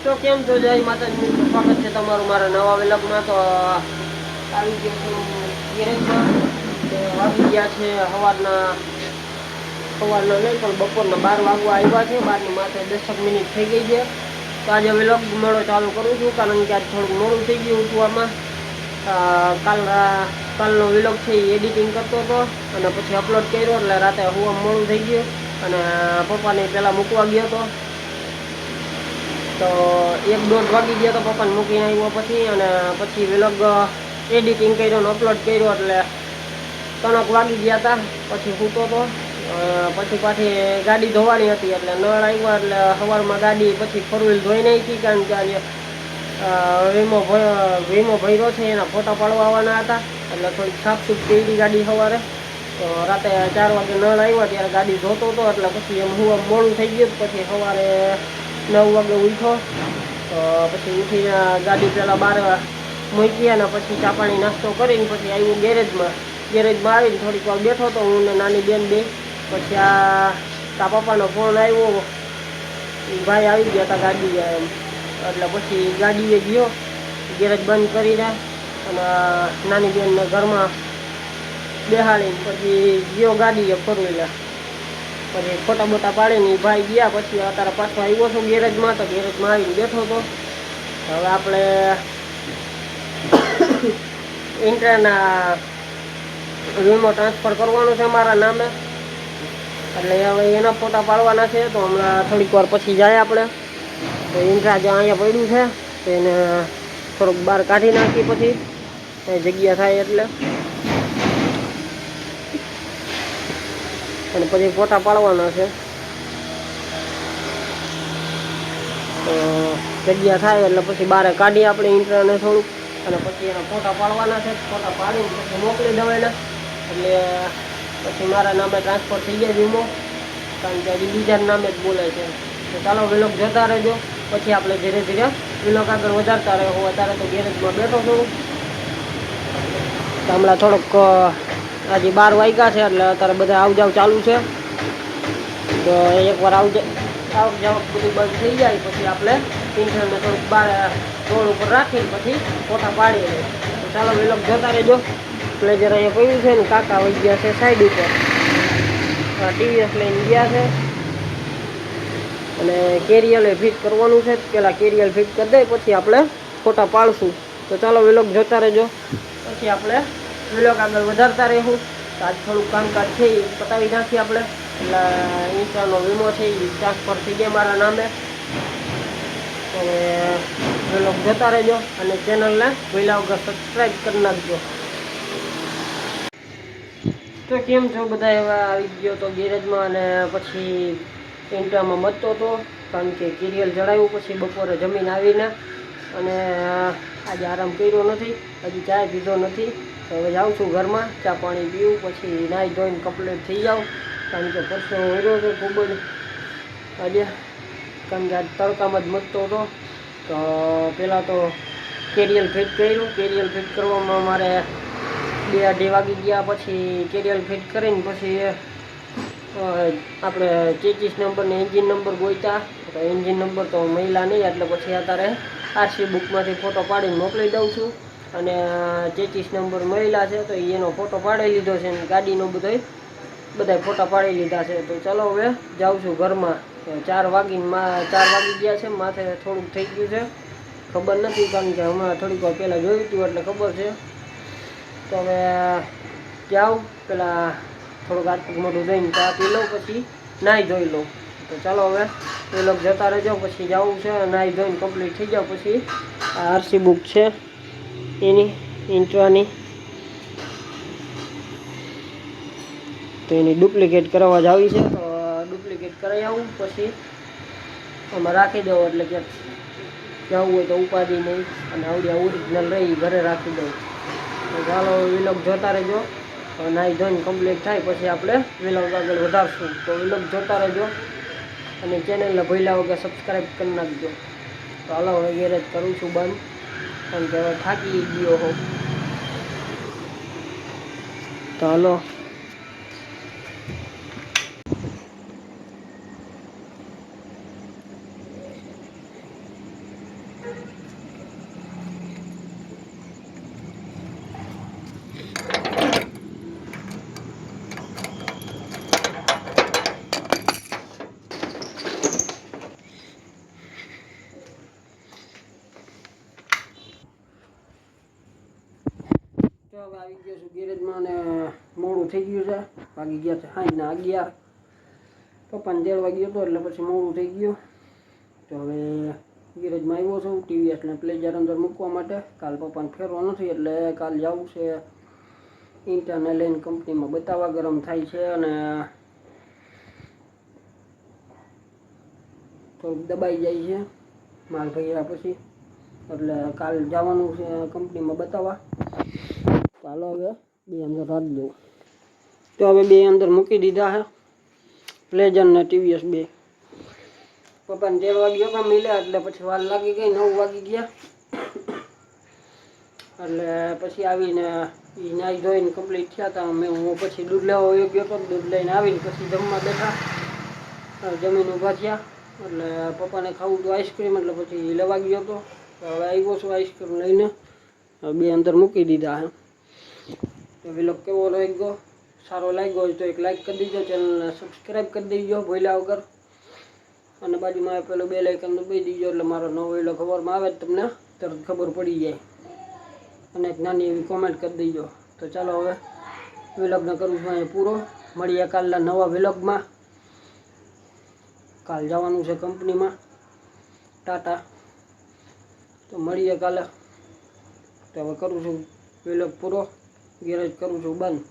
તો કેમ છો? જય માતાજી, સ્વાગત છે તમારું મારા નવા વ્લોગમાં. તો આવી ગયો છું ગેરેજમાં. વાગી ગયા છે સવારના નહીં પણ બપોરના 12 વાગવા આવ્યા છે. 12ની માથે 10 મિનિટ થઈ ગઈ છે. તો આજે વ્લોગ મળો ચાલુ કરું છું, કારણ કે આજ થોડુંક મોડું થઈ ગયું ઉઠવામાં. કાલનો વ્લોગ છે એ એડિટિંગ કરતો હતો અને પછી અપલોડ કર્યો, એટલે રાતે હુવામાં મોડું થઈ ગયું. અને પપ્પાને પહેલાં મૂકવા ગયો હતો, તો 1-1.5 વાગી ગયા તો પપ્પાને મૂકીને આવ્યો પછી. અને પછી વ્લોગ એડિટિંગ કર્યો અને અપલોડ કર્યો એટલે 3 વાગી ગયા હતા. પછી સૂતો હતો. પછી પાછી ગાડી ધોવાની હતી, એટલે નળ આવ્યા એટલે સવારમાં ગાડી પછી 4 વ્હીલ ધોઈ નાખી, કારણ કે આજે વીમો ભર્યો છે, એના ફોટા પાડવા આવવાના હતા. એટલે થોડીક સાફસૂફ કરી ગાડી સવારે. તો રાતે 4 વાગે નળ આવ્યા ત્યારે ગાડી ધોતો હતો, એટલે પછી એમ હું મોડું થઈ ગયું. પછી સવારે 9 વાગે ઉઠ્યો. તો પછી ઉઠીને ગાડી પહેલાં બહાર મૂકી અને પછી ચા પાણી નાસ્તો કરીને પછી આવ્યું ગેરેજમાં આવીને થોડીક વાર બેઠો હતો હું ને નાની બેન બે. પછી તા પપ્પાનો ફોન આવ્યો, ભાઈ આવી ગયા હતા ગાડી એમ. એટલે પછી ગાડીએ ગયો, ગેરેજ બંધ કરીને અને નાની બેનને ઘરમાં બેહાડીને પછી ગયો ગાડીએ 4 વ્હીલર. પછી ફોટા બોટા પાડીને ભાઈ ગયા. પછી અત્યારે પાછો આવ્યો છું ગેરેજમાં. તો ગેરેજમાં આવીને બેઠો હતો. હવે આપણે ઇન્ટ્રાના વીમો ટ્રાન્સફર કરવાનો છે મારા નામે, એટલે હવે એના ફોટા પાડવાના છે. તો હમણાં થોડીક વાર પછી જાય આપણે. તો ઇન્ટ્રા જે અહીંયા પડ્યું છે તો એને થોડુંક બહાર કાઢી નાખી, પછી જગ્યા થાય એટલે. અને પછી ફોટા પાડવાના છે. તો જગ્યા થાય એટલે પછી બહાર કાઢી આપણે ઇન્ટ્રાને થોડુંક, અને પછી એના ફોટા પાડવાના છે. ફોટા પાડીને પછી મોકલી દેવાના, એટલે પછી મારા નામે ટ્રાન્સફર થઈ જાય વીમો, કારણ કે હજી બીજા નામે જ બોલે છે. તો ચાલો વ્લોગ જોતા રહેજો. પછી આપણે ધીરે ધીરે વ્લોગ આગળ વધારતા રહ્યો. અત્યારે તો ગેરેજમાં બેઠો છું. તો હમણાં થોડોક હજી 12 વાગ્યા છે, એટલે અત્યારે બધા આવ જાવ ચાલુ છે. તો એકવાર આવ જાવ બધું બંધ થઈ જાય પછી આપણે ઇન્ટરને થોડુંક બહાર રોડ ઉપર રાખીને પછી ફોટા પાડી લઈએ. તો ચાલો વ્લોગ જોતા રહેજો. પ્લેઝર અહીંયા પડ્યું છે ને કાકા વહી ગયા છે સાઈડ ઉપર. ટીવીએસ લઈને ગયા છે અને કેરિયલે ફિટ કરવાનું છે. પહેલાં કેરિયલ ફિટ કરી દે પછી આપણે ફોટા પાડશું. તો ચાલો વ્લોગ જોતા રહેજો. પછી આપણે વ્લોગ આગળ વધારતા રહીશું. તો આજ થોડુંક કામકાજ છે એ પતાવી નાખીએ આપણે. એટલે ઇન્સ્ટાનો વીમો છે એ ટ્રાન્સફર થઈ ગયા મારા નામે. અને વ્લોગ જોતા રહેજો અને ચેનલને ભૂલ્યા વગર સબસ્ક્રાઈબ કરી નાખજો. તો કેમ છો બધા? એવા આવી ગયો તો ગેરેજમાં, અને પછી ઇન્ટ્રામાં મચતો હતો, કારણ કે કેરિયલ જડાવ્યું. પછી બપોરે જમીન આવીને અને આજે આરામ કર્યો નથી, હજી ચા પીધો નથી. તો હવે જાઉં છું ઘરમાં, ચા પાણી પીવું, પછી નાહી ધોઈને કમ્પ્લીટ થઈ જાઉં, કારણ કે પરસેવો વળ્યો છે ખૂબ જ આજે, કારણ કે આજ તડકામાં જ મચતો હતો. તો પહેલાં તો કેરિયલ ફિટ કર્યું. કેરિયલ ફિટ કરવામાં મારે 2-2.5 વાગી ગયા. પછી કેરિયલ ફિટ કરીને પછી આપણે 33 નંબરને એન્જિન નંબર ગોઈતા. તો એન્જિન નંબર તો મહિલા નહીં, એટલે પછી અત્યારે આરસી બુકમાંથી ફોટો પાડીને મોકલી દઉં છું. અને 33 નંબર મહિલા છે તો એનો ફોટો પાડી લીધો છે, અને ગાડીનો બધા ફોટા પાડી લીધા છે. તો ચાલો હવે જાઉં છું ઘરમાં. 4 વાગી ગયા છે. માથે થોડુંક થઈ ગયું છે, ખબર નથી, કારણ કે હમણાં થોડીક વાર પહેલાં જોયું હતું એટલે ખબર છે. તો હવે જાઉં, પેલા થોડુંક હાથ મોઢું ધોઈને ચા પી લઉં, પછી નાહી ધોઈ લઉં. તો ચાલો હવે એ લોકો જતા રહેજો. પછી જવું છે, નાહી ધોઈને કમ્પ્લીટ થઈ જાવ પછી આ આરસી બુક છે એની ઇન્ટ્રાની, તો એની ડુપ્લિકેટ કરવા જ આવી છે. તો ડુપ્લિકેટ કરાવી આવું, પછી આમાં રાખી દઉં, એટલે કે જવું હોય તો ઉપાધિ નહીં, અને આવડી ઓરિજિનલ રહી ઘરે રાખી દઉં. તો ચાલો વ્લોગ જોતા રહેજો. નાહી ધોઈને કમ્પ્લીટ થાય પછી આપણે વ્લોગ આગળ વધારશું. તો વ્લોગ જોતા રહેજો અને ચેનલને ભૂલ્યા વગર સબસ્ક્રાઈબ કરી નાખજો. તો હાલો હવે ગેરેજ કરું છું બંધ, કારણ કે હવે થાકી ગયો હો. તો હાલો. તો હવે આવી ગયો છું ગેરેજમાં અને મોડું થઈ ગયું છે. વાગી ગયા છે 11:30. પપ્પાને 13 વાગ્યો હતો એટલે પછી મોડું થઈ ગયું. તો હવે ગેરેજમાં આવ્યો છું ટીવીએસને પ્લેઝર અંદર મૂકવા માટે. કાલ પપ્પાને ફેરવો નથી એટલે કાલ જવું છે ઇન્ટરને લઈને કંપનીમાં બતાવવા. ગરમ થાય છે અને થોડુંક દબાઈ જાય છે માલ ભર્યા પછી, એટલે કાલ જવાનું છે કંપનીમાં બતાવવા. ચાલો હવે બે અંદર રાખી દઉં. તો હવે બે અંદર મૂકી દીધા છે પ્લેઝર ને ટીવીએસ બે. પપ્પાને 13 વાગ્યો કામ મળ્યા એટલે પછી વાર લાગી ગઈ. 9 વાગી ગયા એટલે પછી આવીને એ નાહી ધોઈને કમ્પ્લીટ થયા હતા. હું પછી દૂધ લેવા વયો ગયો હતો. દૂધ લઈને આવીને પછી જમવા બેઠા. જમીન ઊભા થયા એટલે પપ્પાને ખાવું હતું આઈસ્ક્રીમ એટલે પછી લેવા ગયો હતો. હવે આવ્યો છું આઈસ્ક્રીમ લઈને. બે અંદર મૂકી દીધા છે. તો વિલોગ કેવો લાગ્યો, સારો લાગ્યો હોય તો એક લાઈક કરી દેજો, ચેનલને સબસ્ક્રાઈબ કરી દેજો ભૂલ્યા વગર, અને બાજુમાં પેલું બેલ આઇકન દબાવી દેજો એટલે મારો નવો વિલોગ ખબરમાં આવે તમને તરત ખબર પડી જાય. અને એક નાની એવી કોમેન્ટ કરી દેજો. તો ચાલો હવે વિલોગને કરું છું અહીંયા પૂરો. મળીએ કાલના નવા વિલોગમાં. કાલ જવાનું છે કંપનીમાં ટાટા. તો મળીએ કાલે. તો હવે કરું છું વિલોગ પૂરો. ગેરેજ કરું છું બંધ.